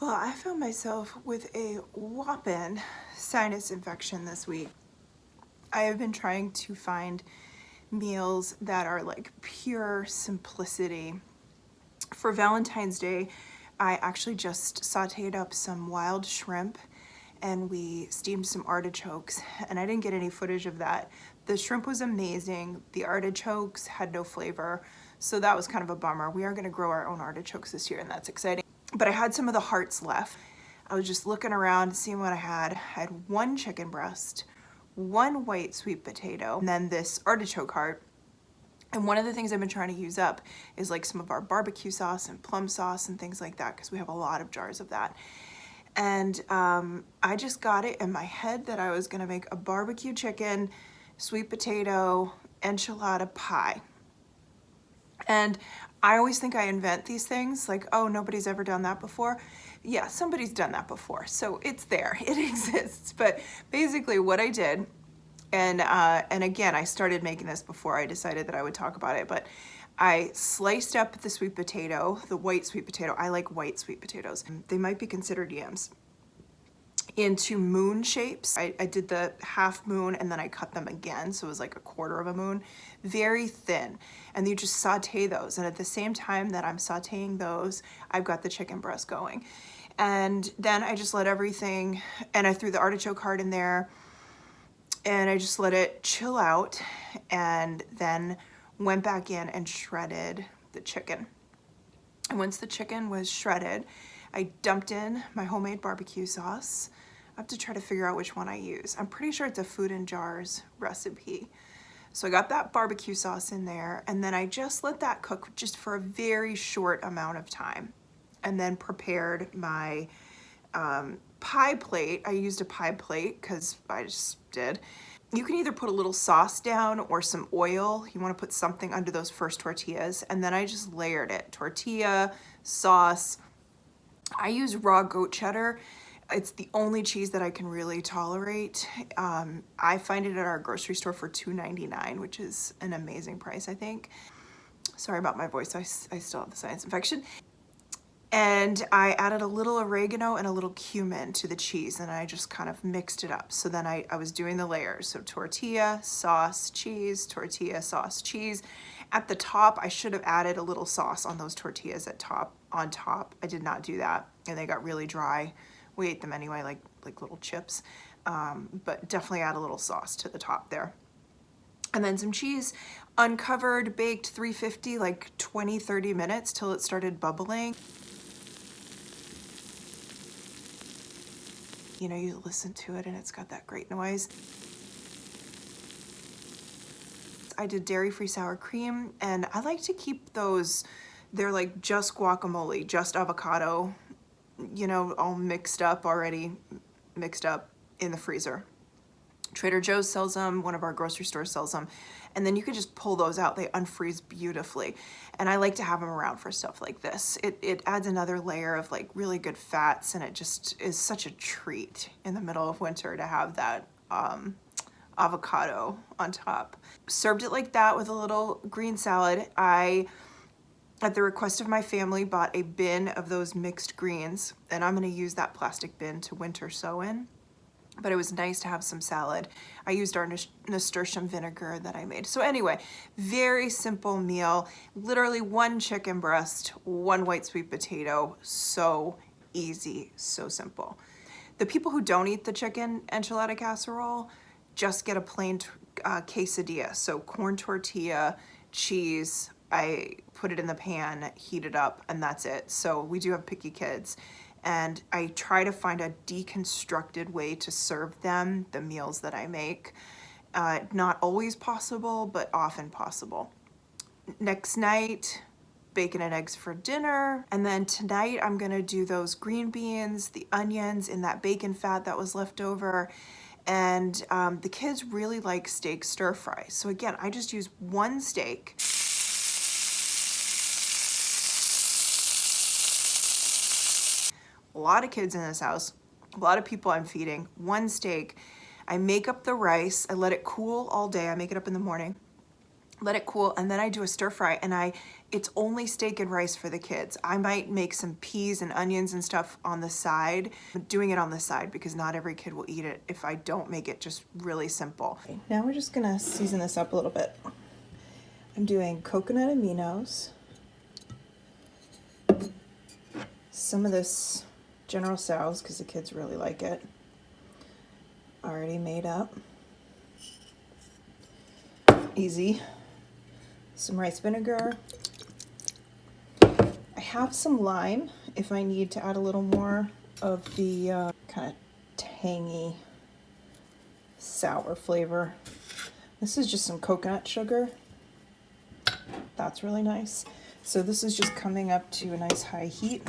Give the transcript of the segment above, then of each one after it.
Well, I found myself with a whopping sinus infection this week. I have been trying to find meals that are like pure simplicity. For Valentine's Day, I actually just sauteed up some wild shrimp and we steamed some artichokes, and I didn't get any footage of that. The shrimp was amazing. The artichokes had no flavor, so that was kind of a bummer. We are going to grow our own artichokes this year, and that's exciting. But I had some of the hearts left. I was just looking around, seeing what I had. I had one chicken breast, one white sweet potato, and then this artichoke heart. And one of the things I've been trying to use up is like some of our barbecue sauce and plum sauce and things like that, because we have a lot of jars of that. And I just got it in my head that I was gonna make a barbecue chicken, sweet potato, enchilada pie. And I always think I invent these things, like, oh, nobody's ever done that before. Yeah, somebody's done that before, so it's there, it exists. But basically what I did, and again, I started making this before I decided that I would talk about it, but I sliced up the sweet potato, the white sweet potato. I like white sweet potatoes. They might be considered yams. Into moon shapes. I did the half moon and then I cut them again, so it was like a quarter of a moon, very thin. And you just saute those, and at the same time that I'm sauteing those, I've got the chicken breast going. And then I just let everything, and I threw the artichoke heart in there, and I just let it chill out, and then went back in and shredded the chicken. And once the chicken was shredded, I dumped in my homemade barbecue sauce. I have to try to figure out which one I use. I'm pretty sure it's a Food in Jars recipe. So I got that barbecue sauce in there, and then I just let that cook just for a very short amount of time, and then prepared my pie plate. I used a pie plate because I just did. You can either put a little sauce down or some oil. You want to put something under those first tortillas, and then I just layered it. Tortilla, sauce. I use raw goat cheddar. It's the only cheese that I can really tolerate. I find it at our grocery store for $2.99, which is an amazing price, I think. Sorry about my voice, I still have the sinus infection. And I added a little oregano and a little cumin to the cheese, and I just kind of mixed it up. So then I was doing the layers. So tortilla, sauce, cheese, tortilla, sauce, cheese. At the top, I should have added a little sauce on those tortillas on top. I did not do that, and they got really dry. We ate them anyway, like little chips. But definitely add a little sauce to the top there. And then some cheese, uncovered, baked 350, like 20, 30 minutes till it started bubbling. You know, you listen to it and it's got that great noise. I did dairy-free sour cream, and I like to keep those, they're like just guacamole, just avocado, you know, all mixed up already, mixed up in the freezer. Trader Joe's sells them, one of our grocery stores sells them, and then you can just pull those out. They unfreeze beautifully, and I like to have them around for stuff like this. It adds another layer of like really good fats, and it just is such a treat in the middle of winter to have that avocado on top. Served it like that with a little green salad. I, at the request of my family, bought a bin of those mixed greens, and I'm gonna use that plastic bin to winter sow in. But it was nice to have some salad. I used our nasturtium vinegar that I made. So anyway, very simple meal. Literally one chicken breast, one white sweet potato. So easy, so simple. The people who don't eat the chicken enchilada casserole just get a plain quesadilla. So corn tortilla, cheese. I put it in the pan, heat it up, and that's it. So we do have picky kids. And I try to find a deconstructed way to serve them the meals that I make. Not always possible, but often possible. Next night, bacon and eggs for dinner. And then tonight I'm gonna do those green beans, the onions in that bacon fat that was left over. And the kids really like steak stir fry. So again, I just use one steak. A lot of kids in this house, a lot of people I'm feeding, one steak. I make up the rice, I let it cool all day, I make it up in the morning. let it cool, and then I do a stir fry, and it's only steak and rice for the kids. I might make some peas and onions and stuff on the side. I'm doing it on the side because not every kid will eat it if I don't make it just really simple. Okay, now we're just gonna season this up a little bit. I'm doing coconut aminos, some of this General Tso's because the kids really like it, already made up, easy. Some rice vinegar. I have some lime if I need to add a little more of the kind of tangy, sour flavor. This is just some coconut sugar. That's really nice. So this is just coming up to a nice high heat,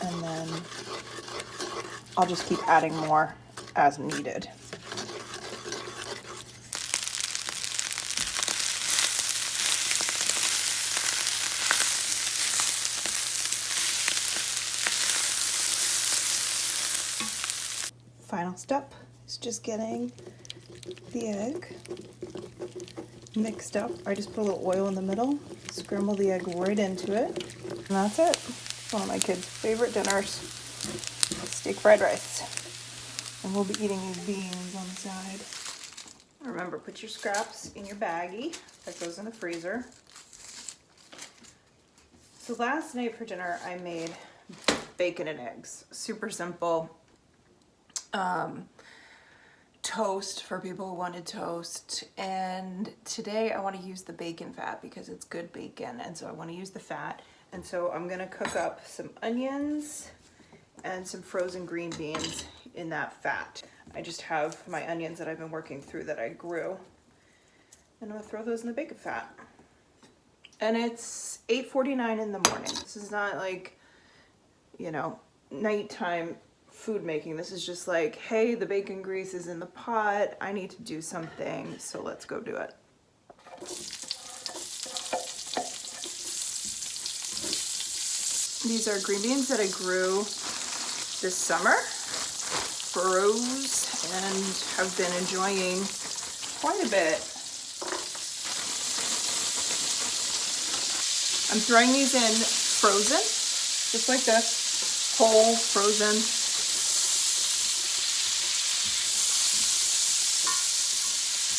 and then I'll just keep adding more as needed. Final step is just getting the egg mixed up. I just put a little oil in the middle, scramble the egg right into it, and that's it. One of my kids' favorite dinners, steak fried rice. And we'll be eating these beans on the side. Remember, put your scraps in your baggie. That goes in the freezer. So last night for dinner, I made bacon and eggs. Super simple. Toast for people who wanted toast, and today I want to use the bacon fat because it's good bacon, and so I want to use the fat, and so I'm gonna cook up some onions and some frozen green beans in that fat. I just have my onions that I've been working through that I grew, and I'm gonna throw those in the bacon fat. And it's 8:49 in the morning. This is not like, you know, nighttime food making. This is just like, hey, the bacon grease is in the pot, I need to do something, so let's go do it. These are green beans that I grew this summer, froze, and have been enjoying quite a bit. I'm throwing these in frozen, just like this, whole frozen.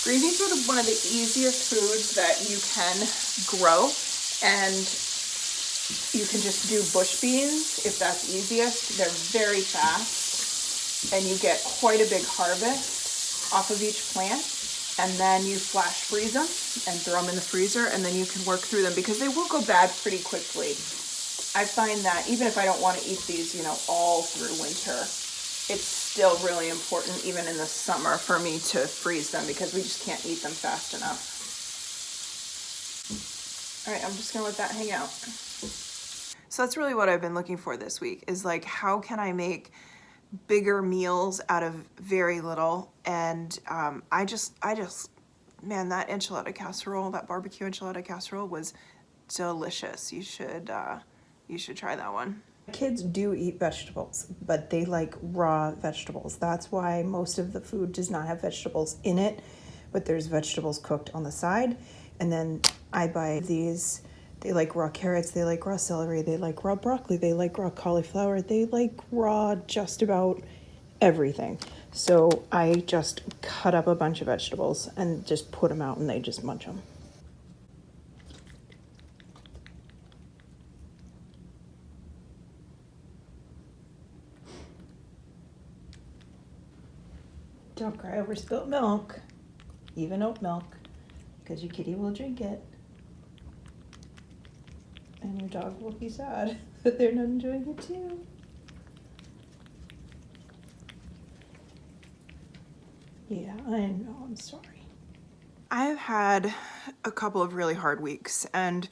Green beans are one of the easiest foods that you can grow, and you can just do bush beans if that's easiest. They're very fast, and you get quite a big harvest off of each plant, and then you flash freeze them and throw them in the freezer, and then you can work through them because they will go bad pretty quickly. I find that even if I don't want to eat these, you know, all through winter, it's still really important, even in the summer, for me to freeze them because we just can't eat them fast enough. All right, I'm just gonna let that hang out. So that's really what I've been looking for this week, is like, how can I make bigger meals out of very little? And I just, man, that enchilada casserole, that barbecue enchilada casserole was delicious. You should try that one. Kids do eat vegetables, but they like raw vegetables. That's why most of the food does not have vegetables in it, but there's vegetables cooked on the side. And then I buy these. They like raw carrots, they like raw celery, they like raw broccoli, they like raw cauliflower, they like raw just about everything. So I just cut up a bunch of vegetables and just put them out, and they just munch them. Don't cry over spilt milk, even oat milk, because your kitty will drink it. And your dog will be sad that they're not enjoying it too. Yeah, I know, I'm sorry. I've had a couple of really hard weeks, and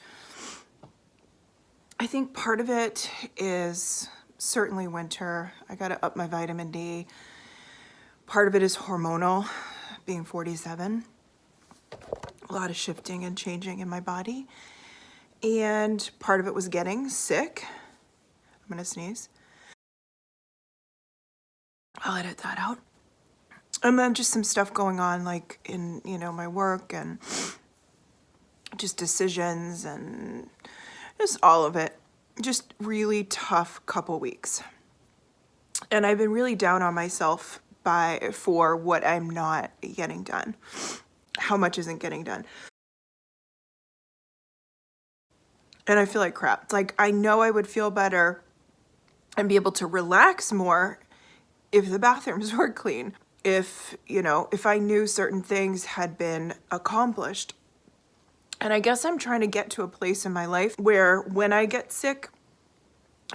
I think part of it is certainly winter. I gotta up my vitamin D. Part of it is hormonal, being 47. A lot of shifting and changing in my body. And part of it was getting sick. I'm gonna sneeze. I'll edit that out. And then just some stuff going on, like in, you know, my work, and just decisions and just all of it. Just really tough couple weeks. And I've been really down on myself for what I'm not getting done, how much isn't getting done. And I feel like crap. It's like, I know I would feel better and be able to relax more if the bathrooms were clean, if I knew certain things had been accomplished. And I guess I'm trying to get to a place in my life where when I get sick,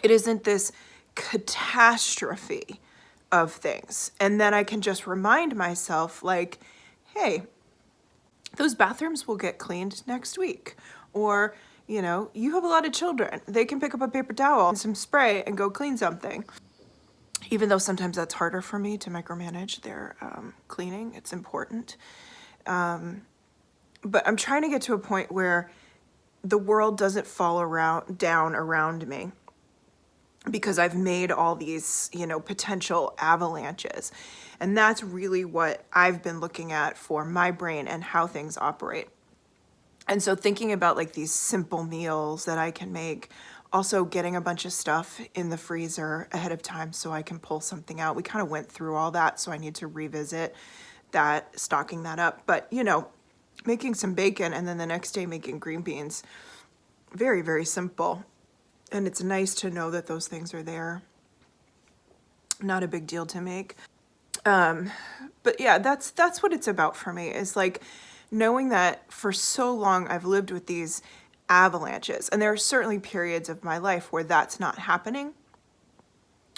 it isn't this catastrophe of things. And then I can just remind myself, like, hey, those bathrooms will get cleaned next week. Or, you have a lot of children. They can pick up a paper towel and some spray and go clean something. Even though sometimes that's harder for me to micromanage their cleaning. It's important. But I'm trying to get to a point where the world doesn't fall down around me, because I've made all these, potential avalanches. And that's really what I've been looking at for my brain and how things operate. And so thinking about like these simple meals that I can make, also getting a bunch of stuff in the freezer ahead of time so I can pull something out. We kind of went through all that, so I need to revisit that, stocking that up. But, making some bacon and then the next day making green beans, very, very simple. And it's nice to know that those things are there. Not a big deal to make. But yeah, that's what it's about for me, is like knowing that for so long I've lived with these avalanches. And there are certainly periods of my life where that's not happening,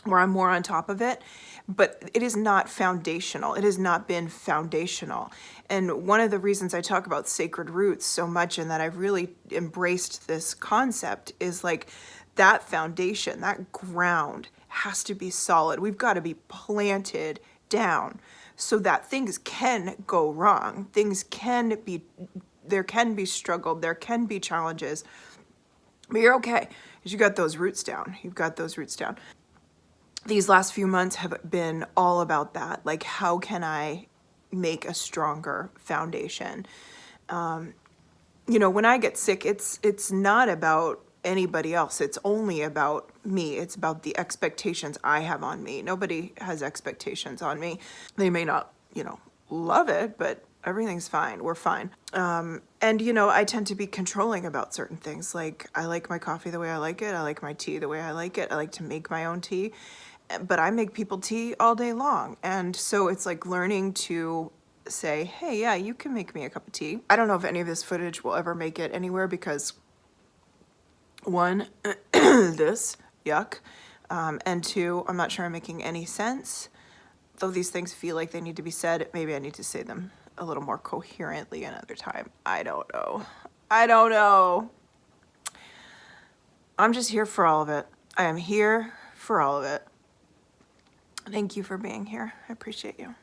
where I'm more on top of it, but it is not foundational. It has not been foundational. And one of the reasons I talk about sacred roots so much, and that I've really embraced this concept, is like that foundation, that ground has to be solid. We've got to be planted down so that things can go wrong. There can be struggle, there can be challenges, but you're okay because you got those roots down. You've got those roots down. These last few months have been all about that. Like, how can I make a stronger foundation? When I get sick, it's not about anybody else. It's only about me. It's about the expectations I have on me. Nobody has expectations on me. They may not, love it, but everything's fine. We're fine. And, I tend to be controlling about certain things. Like, I like my coffee the way I like it. I like my tea the way I like it. I like to make my own tea. But I make people tea all day long. And so it's like learning to say, hey, yeah, you can make me a cup of tea. I don't know if any of this footage will ever make it anywhere because, one, this, yuck. And two, I'm not sure I'm making any sense. Though these things feel like they need to be said, maybe I need to say them a little more coherently another time. I don't know. I'm just here for all of it. I am here for all of it. Thank you for being here. I appreciate you.